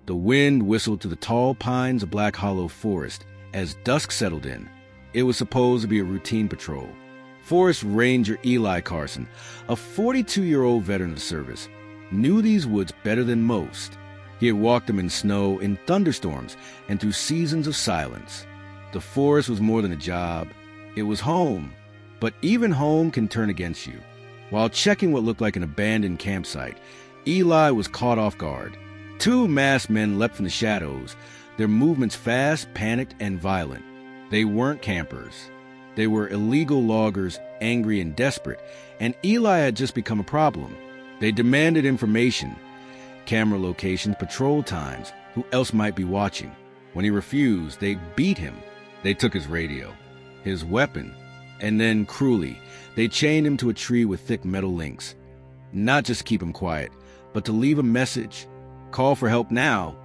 The wind whistled to the tall pines of Black Hollow Forest as dusk settled in. It was supposed to be a routine patrol. Forest Ranger Eli Carson, a 42-year-old veteran of the service, knew these woods better than most. He had walked them in snow, in thunderstorms, and through seasons of silence. The forest was more than a job. It was home. But even home can turn against you. While checking what looked like an abandoned campsite, Eli was caught off guard. Two masked men leapt from the shadows, their movements fast, panicked, and violent. They weren't campers. They were illegal loggers, angry and desperate, and Eli had just become a problem. They demanded information, camera locations, patrol times, who else might be watching. When he refused, they beat him. They took his radio, his weapon, and then, cruelly, they chained him to a tree with thick metal links. Not just to keep him quiet, but to leave a message. "Call for help now,"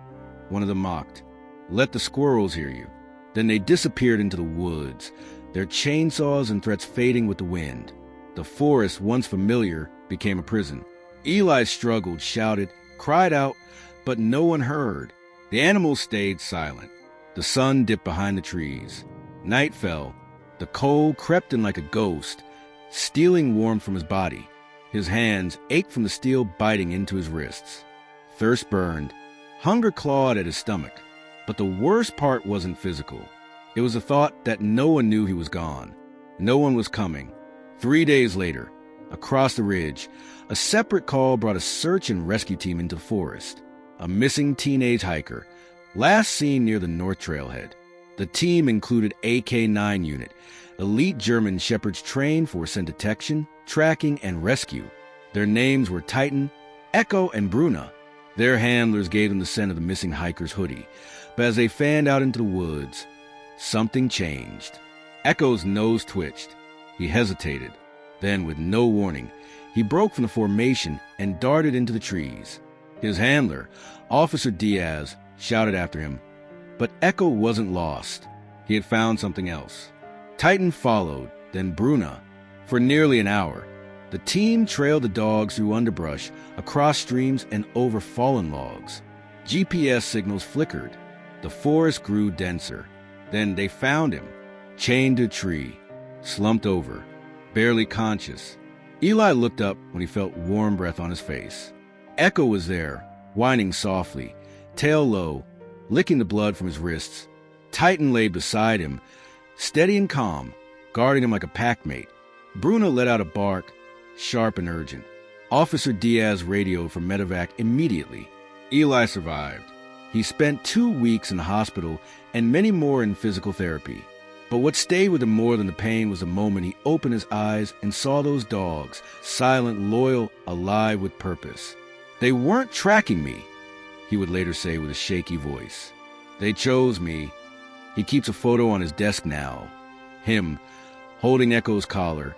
one of them mocked. "Let the squirrels hear you." Then they disappeared into the woods, their chainsaws and threats fading with the wind. The forest, once familiar, became a prison. Eli struggled, shouted, cried out, but no one heard. The animals stayed silent. The sun dipped behind the trees. Night fell. The cold crept in like a ghost, stealing warmth from his body. His hands ached from the steel biting into his wrists. Thirst burned. Hunger clawed at his stomach. But the worst part wasn't physical. It was the thought that no one knew he was gone. No one was coming. 3 days later, across the ridge, a separate call brought a search and rescue team into the forest. A missing teenage hiker, last seen near the North Trailhead. The team included AK-9 unit, elite German shepherds trained for scent detection, tracking, and rescue. Their names were Titan, Echo, and Bruna. Their handlers gave them the scent of the missing hiker's hoodie, but as they fanned out into the woods, something changed. Echo's nose twitched. He hesitated. Then, with no warning, he broke from the formation and darted into the trees. His handler, Officer Diaz, shouted after him, but Echo wasn't lost. He had found something else. Titan followed, then Bruna. For nearly an hour, the team trailed the dogs through underbrush, across streams, and over fallen logs. GPS signals flickered. The forest grew denser. Then they found him, chained to a tree, slumped over, barely conscious. Eli looked up when he felt warm breath on his face. Echo was there, whining softly, tail low, licking the blood from his wrists. Titan lay beside him, steady and calm, guarding him like a packmate. Bruna let out a bark, sharp and urgent. Officer Diaz radioed for medevac immediately. Eli survived. He spent 2 weeks in the hospital and many more in physical therapy. But what stayed with him more than the pain was the moment he opened his eyes and saw those dogs, silent, loyal, alive with purpose. "They weren't tracking me," he would later say with a shaky voice. "They chose me." He keeps a photo on his desk now. Him, holding Echo's collar,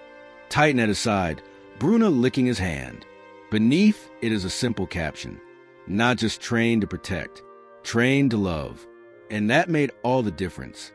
Titan at his side, Bruna licking his hand. Beneath it is a simple caption: "Not just trained to protect, trained to love." And that made all the difference.